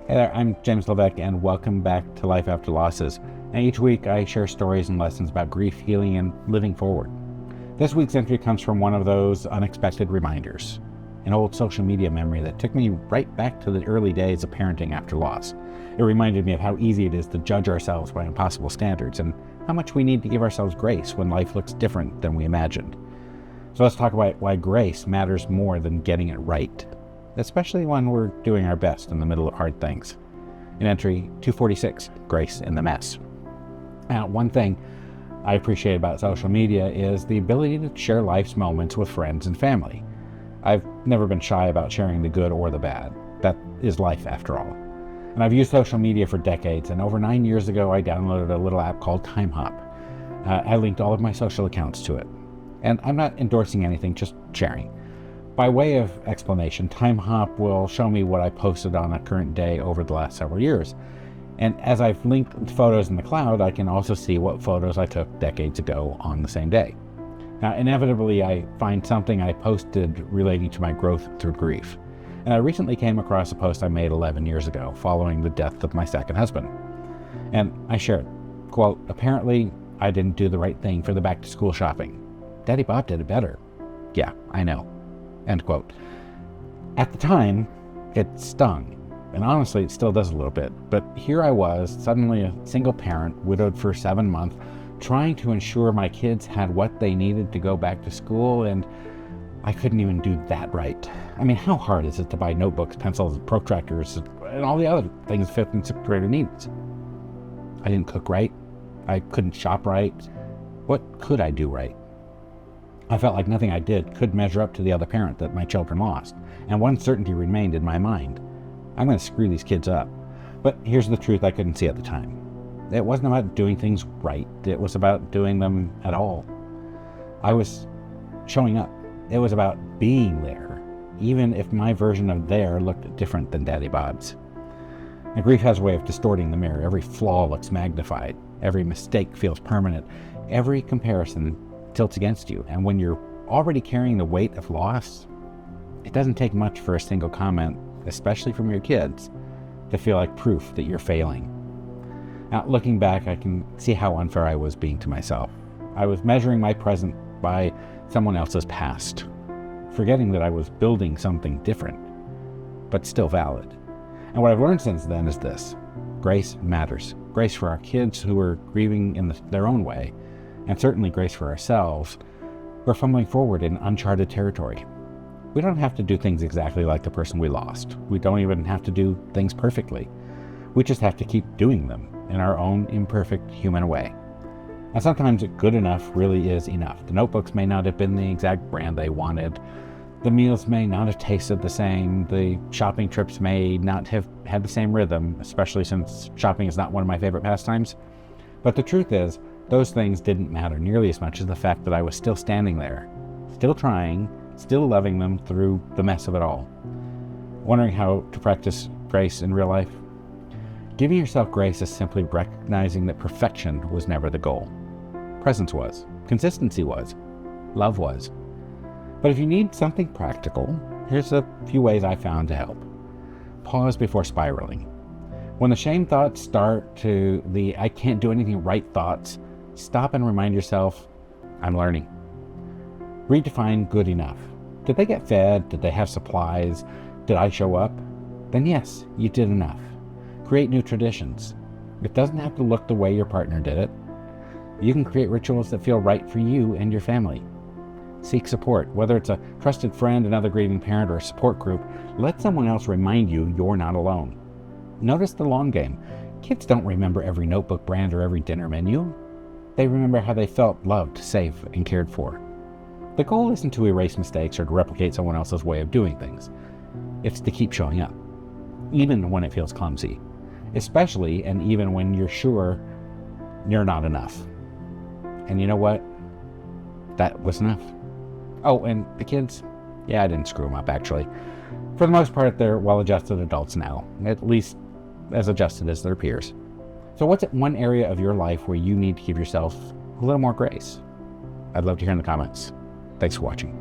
Hey there, I'm James Levesque, and welcome back to Life After Losses. And each week I share stories and lessons about grief, healing, and living forward. This week's entry comes from one of those unexpected reminders, an old social media memory that took me right back to the early days of parenting after loss. It reminded me of how easy it is to judge ourselves by impossible standards and how much we need to give ourselves grace when life looks different than we imagined. So let's talk about why grace matters more than getting it right, especially when we're doing our best in the middle of hard things. In entry 246, Grace in the Mess. Now, one thing I appreciate about social media is the ability to share life's moments with friends and family. I've never been shy about sharing the good or the bad. That is life after all. And I've used social media for decades, and over 9 years ago I downloaded a little app called Time Hop. I linked all of my social accounts to it. And I'm not endorsing anything, just sharing. By way of explanation, Time Hop will show me what I posted on a current day over the last several years. And as I've linked photos in the cloud, I can also see what photos I took decades ago on the same day. Now, inevitably, I find something I posted relating to my growth through grief. And I recently came across a post I made 11 years ago following the death of my second husband. And I shared, quote, "Apparently, I didn't do the right thing for the back-to-school shopping. Daddy Bob did it better. Yeah, I know." End quote. At the time, it stung, and honestly, it still does a little bit. But here I was, suddenly a single parent, widowed for 7 months, trying to ensure my kids had what they needed to go back to school, and I couldn't even do that right. I mean, how hard is it to buy notebooks, pencils, protractors, and all the other things 5th and 6th grader needs? I didn't cook right. I couldn't shop right. What could I do right? I felt like nothing I did could measure up to the other parent that my children lost, and one certainty remained in my mind. I'm going to screw these kids up. But here's the truth I couldn't see at the time. It wasn't about doing things right. It was about doing them at all. I was showing up. It was about being there, even if my version of there looked different than Daddy Bob's. And grief has a way of distorting the mirror. Every flaw looks magnified. Every mistake feels permanent. Every comparison tilts against you, and when you're already carrying the weight of loss, it doesn't take much for a single comment, especially from your kids, to feel like proof that you're failing. Now, looking back, I can see how unfair I was being to myself. I was measuring my present by someone else's past, forgetting that I was building something different, but still valid. And what I've learned since then is this: grace matters. Grace for our kids who are grieving in their own way, and certainly grace for ourselves. We're fumbling forward in uncharted territory. We don't have to do things exactly like the person we lost. We don't even have to do things perfectly. We just have to keep doing them in our own imperfect human way. And sometimes good enough really is enough. The notebooks may not have been the exact brand they wanted. The meals may not have tasted the same. The shopping trips may not have had the same rhythm, especially since shopping is not one of my favorite pastimes. But the truth is, those things didn't matter nearly as much as the fact that I was still standing there, still trying, still loving them through the mess of it all. Wondering how to practice grace in real life? Giving yourself grace is simply recognizing that perfection was never the goal. Presence was, consistency was, love was. But if you need something practical, here's a few ways I found to help. Pause before spiraling. When the shame thoughts start to the "I can't do anything right" thoughts, stop and remind yourself, I'm learning. Redefine good enough. Did they get fed? Did they have supplies? Did I show up? Then yes, you did enough. Create new traditions. It doesn't have to look the way your partner did it. You can create rituals that feel right for you and your family. Seek support, whether it's a trusted friend, another grieving parent, or a support group. Let someone else remind you you're not alone. Notice the long game. Kids don't remember every notebook brand or every dinner menu. They remember how they felt loved, safe, and cared for. The goal isn't to erase mistakes or to replicate someone else's way of doing things. It's to keep showing up, even when it feels clumsy, especially and even when you're sure you're not enough. And you know what? That was enough. Oh, and the kids? Yeah, I didn't screw them up, actually. For the most part, they're well-adjusted adults now, at least as adjusted as their peers. So what's one area of your life where you need to give yourself a little more grace? I'd love to hear in the comments. Thanks for watching.